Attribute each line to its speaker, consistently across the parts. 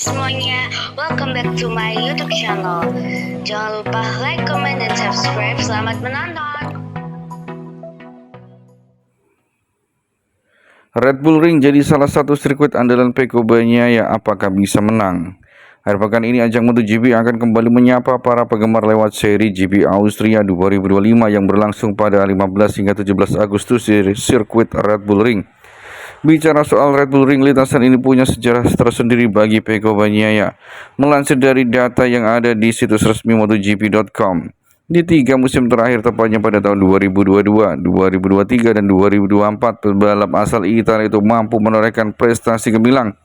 Speaker 1: semuanya, welcome back to my YouTube channel. Jangan lupa like, comment, dan subscribe. Selamat menonton.
Speaker 2: Red Bull Ring jadi salah satu sirkuit andalan Pecco Bagnaia. Apakah bisa menang? Akhir pekan ini ajang MotoGP akan kembali menyapa para penggemar lewat seri GP Austria 2025 yang berlangsung pada 15 hingga 17 Agustus di sirkuit Red Bull Ring. Bicara soal Red Bull Ring, lintasan ini punya sejarah tersendiri bagi Pecco Bagnaia. Melansir dari data yang ada di situs resmi MotoGP.com, di 3 musim terakhir, tepatnya pada tahun 2022, 2023, dan 2024, pembalap asal Italia itu mampu menorehkan prestasi gemilang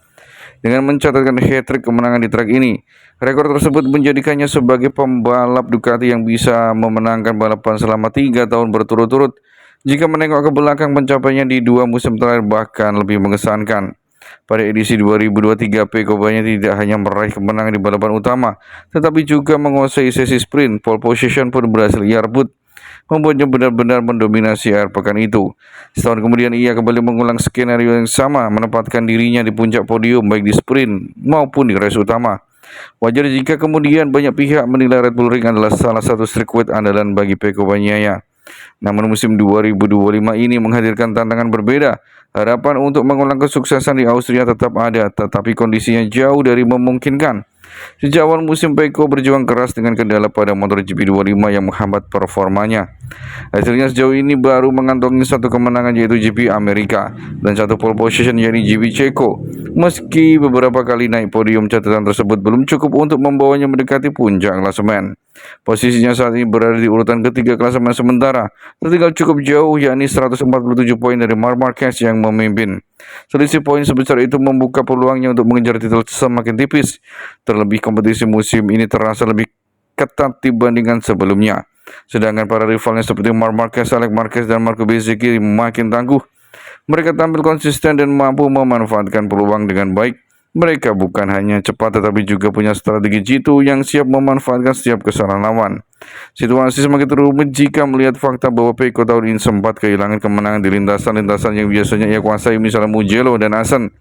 Speaker 2: dengan mencatatkan hat-trick kemenangan di trek ini. Rekor tersebut menjadikannya sebagai pembalap Ducati yang bisa memenangkan balapan selama 3 tahun berturut-turut. Jika menengok ke belakang, pencapaiannya di 2 musim terakhir bahkan lebih mengesankan. Pada edisi 2023, Pecco Bagnaia tidak hanya meraih kemenangan di balapan utama, tetapi juga menguasai sesi sprint. Pole position pun berhasil ia rebut, membuatnya benar-benar mendominasi akhir pekan itu. Setahun kemudian ia kembali mengulang skenario yang sama, menempatkan dirinya di puncak podium baik di sprint maupun di race utama. Wajar jika kemudian banyak pihak menilai Red Bull Ring adalah salah satu sirkuit andalan bagi Pecco Bagnaia. Namun musim 2025 ini menghadirkan tantangan berbeda. Harapan untuk mengulang kesuksesan di Austria tetap ada, tetapi kondisinya jauh dari memungkinkan. Sejak awal musim, Pecco berjuang keras dengan kendala pada motor GP25 yang menghambat performanya. Hasilnya sejauh ini baru mengantongi 1 kemenangan, yaitu GP Amerika, dan 1 pole position, yakni GP Ceko. Meski beberapa kali naik podium, catatan tersebut belum cukup untuk membawanya mendekati puncak klasemen. Posisinya saat ini berada di urutan ketiga klasemen sementara, tertinggal cukup jauh, yakni 147 poin dari Marc Marquez yang memimpin. Selisih poin sebesar itu membuka peluangnya untuk mengejar titel semakin tipis. Terlebih kompetisi musim ini terasa lebih ketat dibandingkan sebelumnya. Sedangkan para rivalnya seperti Marc Marquez, Alex Marquez, dan Marco Bezzecchi makin tangguh. Mereka tampil konsisten dan mampu memanfaatkan peluang dengan baik. Mereka bukan hanya cepat, tetapi juga punya strategi jitu yang siap memanfaatkan setiap kesalahan lawan. Situasi semakin rumit jika melihat fakta bahwa Pecco tahun ini sempat kehilangan kemenangan di lintasan-lintasan yang biasanya ia kuasai, misalnya Mugello dan Assen.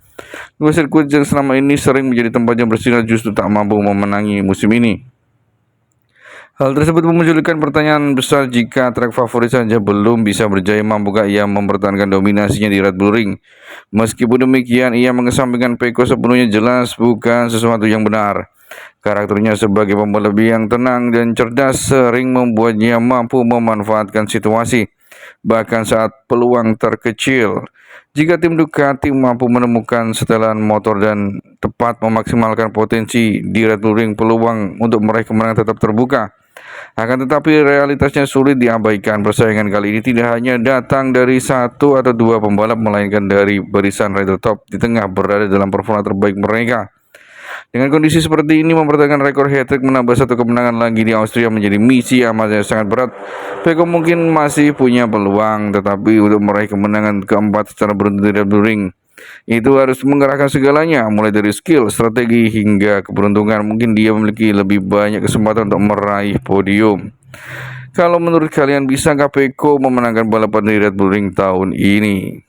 Speaker 2: 2 sirkuit yang selama ini sering menjadi tempatnya bersinar justru tak mampu memenangi musim ini. Hal tersebut memunculkan pertanyaan besar, jika trek favorit saja belum bisa berjaya, mampukah ia mempertahankan dominasinya di Red Bull Ring? Meskipun demikian, ia mengesampingkan Pecco sepenuhnya jelas bukan sesuatu yang benar. Karakternya sebagai pembalap yang tenang dan cerdas sering membuatnya mampu memanfaatkan situasi, bahkan saat peluang terkecil. Jika tim Ducati mampu menemukan setelan motor dan tepat memaksimalkan potensi di Red Bull Ring, peluang untuk meraih kemenangan tetap terbuka. Akan tetapi realitasnya sulit diabaikan. Persaingan kali ini tidak hanya datang dari 1 atau 2 pembalap, melainkan dari barisan rider top di tengah berada dalam performa terbaik mereka. Dengan kondisi seperti ini, mempertahankan rekor hat-trick menambah 1 kemenangan lagi di Austria menjadi misi amat sangat berat. Pecco mungkin masih punya peluang, tetapi untuk meraih kemenangan keempat secara beruntun di Red Bull Ring, itu harus mengerahkan segalanya, mulai dari skill, strategi, hingga keberuntungan. Mungkin dia memiliki lebih banyak kesempatan untuk meraih podium. Kalau menurut kalian, bisakah Pecco memenangkan balapan di Red Bull Ring tahun ini?